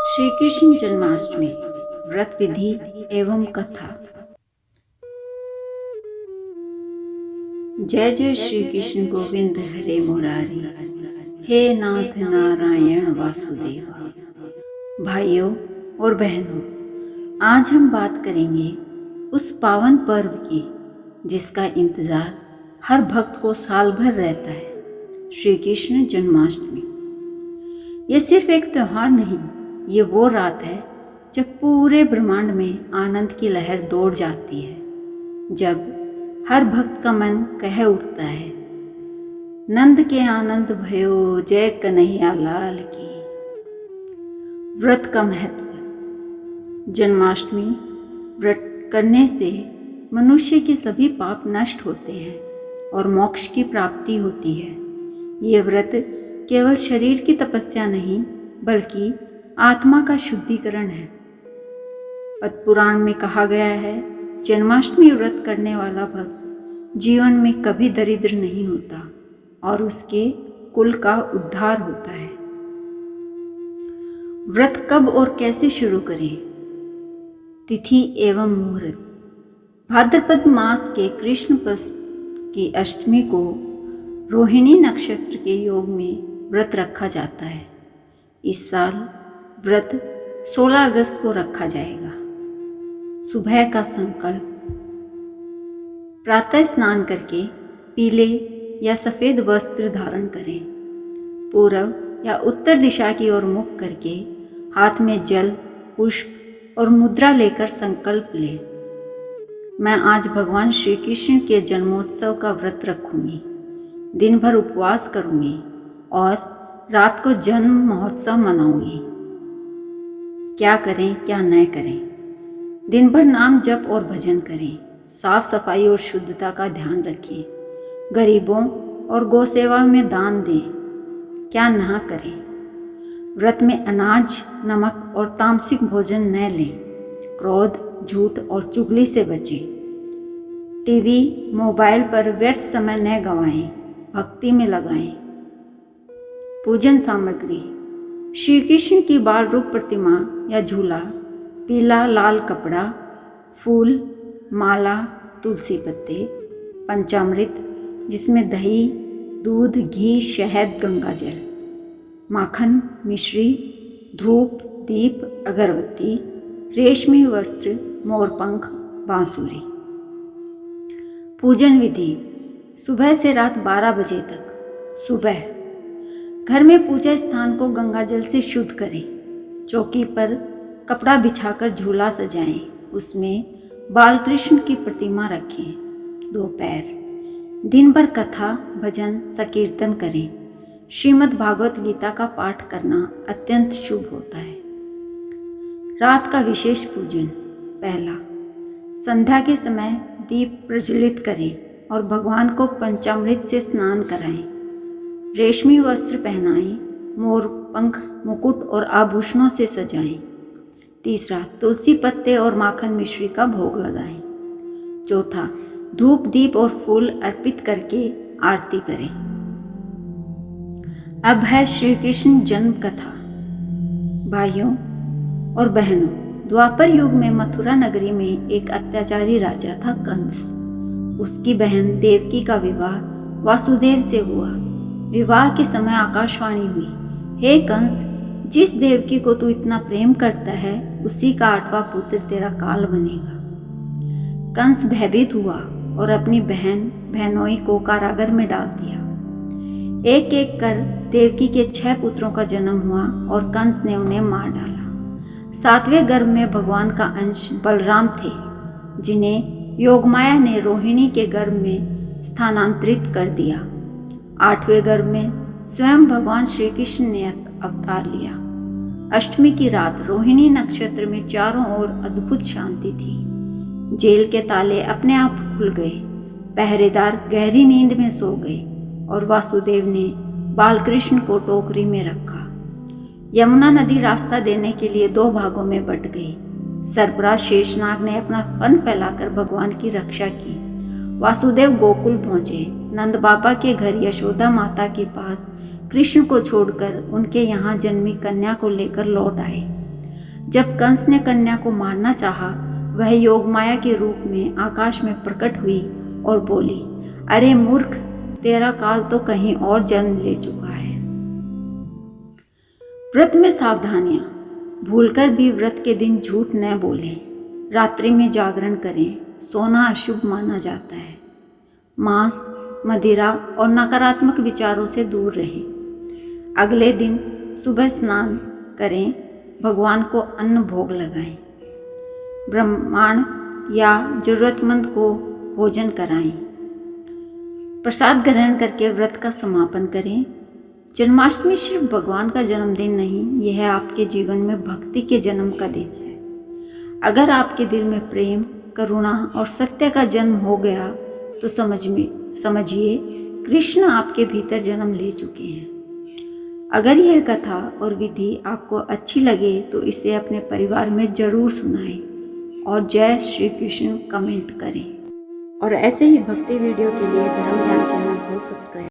श्री कृष्ण जन्माष्टमी व्रत विधि एवं कथा। जय जय श्री कृष्ण गोविंद हरे मुरारी, हे नाथ नारायण वासुदेवा। भाइयों और बहनों, आज हम बात करेंगे उस पावन पर्व की जिसका इंतजार हर भक्त को साल भर रहता है, श्री कृष्ण जन्माष्टमी। ये सिर्फ एक त्योहार नहीं, ये वो रात है जब पूरे ब्रह्मांड में आनंद की लहर दौड़ जाती है, जब हर भक्त का मन कह उठता है, नंद के आनंद भयो जय कन्हैया लाल की। व्रत का महत्व। जन्माष्टमी व्रत करने से मनुष्य के सभी पाप नष्ट होते हैं और मोक्ष की प्राप्ति होती है। ये व्रत केवल शरीर की तपस्या नहीं बल्कि आत्मा का शुद्धिकरण है। पद्म पुराण में कहा गया है, जन्माष्टमी व्रत करने वाला भक्त जीवन में कभी दरिद्र नहीं होता और उसके कुल का उद्धार होता है। व्रत कब और कैसे शुरू करें? तिथि एवं मुहूर्त। भाद्रपद मास के कृष्ण पक्ष की अष्टमी को रोहिणी नक्षत्र के योग में व्रत रखा जाता है। इस साल व्रत 16 अगस्त को रखा जाएगा। सुबह का संकल्प। प्रातः स्नान करके पीले या सफ़ेद वस्त्र धारण करें। पूर्व या उत्तर दिशा की ओर मुख करके हाथ में जल, पुष्प और मुद्रा लेकर संकल्प लें। मैं आज भगवान श्री कृष्ण के जन्मोत्सव का व्रत रखूंगी, दिन भर उपवास करूंगी और रात को जन्म महोत्सव मनाऊंगी। क्या करें क्या न करें? दिन भर नाम जप और भजन करें। साफ सफाई और शुद्धता का ध्यान रखें। गरीबों और गौ सेवा में दान दें। क्या ना करें? व्रत में अनाज, नमक और तामसिक भोजन न लें। क्रोध, झूठ और चुगली से बचें। टीवी, मोबाइल पर व्यर्थ समय न गंवाएं, भक्ति में लगाएं। पूजन सामग्री। श्री कृष्ण की बाल रूप प्रतिमा या झूला, पीला लाल कपड़ा, फूल, माला, तुलसी पत्ते, पंचामृत जिसमें दही, दूध, घी, शहद, गंगा जल, माखन, मिश्री, धूप, दीप, अगरबत्ती, रेशमी वस्त्र, मोरपंख, बांसुरी। पूजन विधि। सुबह से रात 12 बजे तक। सुबह घर में पूजा स्थान को गंगा जल से शुद्ध करें। चौकी पर कपड़ा बिछाकर झूला सजाएं, उसमें बाल कृष्ण की प्रतिमा रखें। दोपहर दिन भर कथा, भजन, संकीर्तन करें। श्रीमद् भागवत गीता का पाठ करना अत्यंत शुभ होता है। रात का विशेष पूजन। पहला, संध्या के समय दीप प्रज्वलित करें और भगवान को पंचामृत से स्नान कराएं। रेशमी वस्त्र पहनाएं, मोर पंख, मुकुट और आभूषणों से सजाएं। तीसरा, तुलसी पत्ते और माखन मिश्री का भोग लगाएं। चौथा, धूप, दीप और फूल अर्पित करके आरती करें। अब है श्री कृष्ण जन्म कथा। भाइयों और बहनों, द्वापर युग में मथुरा नगरी में एक अत्याचारी राजा था कंस। उसकी बहन देवकी का विवाह वासुदेव से हुआ। विवाह के समय आकाशवाणी हुई, हे कंस, जिस देवकी को तू इतना प्रेम करता है उसी का 8वां पुत्र तेरा काल बनेगा। कंस भयभीत हुआ और अपनी बहन बहनोई को कारागार में डाल दिया। एक एक कर देवकी के 6 पुत्रों का जन्म हुआ और कंस ने उन्हें मार डाला। 7वें गर्भ में भगवान का अंश बलराम थे, जिन्हें योगमाया ने रोहिणी के गर्भ में स्थानांतरित कर दिया। 8वें गर्भ में स्वयं भगवान श्री कृष्ण ने अवतार लिया। अष्टमी की रात रोहिणी नक्षत्र में चारों ओर अद्भुत शांति थी। जेल के ताले अपने आप खुल गए, पहरेदार गहरी नींद में सो गए और वासुदेव ने बालकृष्ण को टोकरी में रखा। यमुना नदी रास्ता देने के लिए 2 भागों में बट गई। सरपराज शेषनाग ने अपना फन फैलाकर भगवान की रक्षा की। वासुदेव गोकुल पहुंचे। नंद बाबा के घर यशोदा माता के पास कृष्ण को छोड़कर उनके यहाँ जन्मी कन्या को लेकर लौट आए। जब कंस ने कन्या को मारना चाहा, वह योगमाया के रूप में आकाश में प्रकट हुई और बोली, अरे मूर्ख, तेरा काल तो कहीं और जन्म ले चुका है। व्रत में सावधानियां। भूलकर भी व्रत के दिन झूठ न बोलें। रात्रि में जागरण करें। सोना अशुभ माना जाता है। मांस, मदिरा और नकारात्मक विचारों से दूर रहें। अगले दिन सुबह स्नान करें। भगवान को अन्न भोग लगाएं। ब्राह्मण या जरूरतमंद को भोजन कराएं। प्रसाद ग्रहण करके व्रत का समापन करें। जन्माष्टमी सिर्फ भगवान का जन्मदिन नहीं, यह आपके जीवन में भक्ति के जन्म का दिन है। अगर आपके दिल में प्रेम, करुणा और सत्य का जन्म हो गया तो समझिए कृष्ण आपके भीतर जन्म ले चुके हैं। अगर यह कथा और विधि आपको अच्छी लगे तो इसे अपने परिवार में जरूर सुनाएं और जय श्री कृष्ण कमेंट करें। और ऐसे ही भक्ति वीडियो के लिए धर्म ज्ञान चैनल को सब्सक्राइब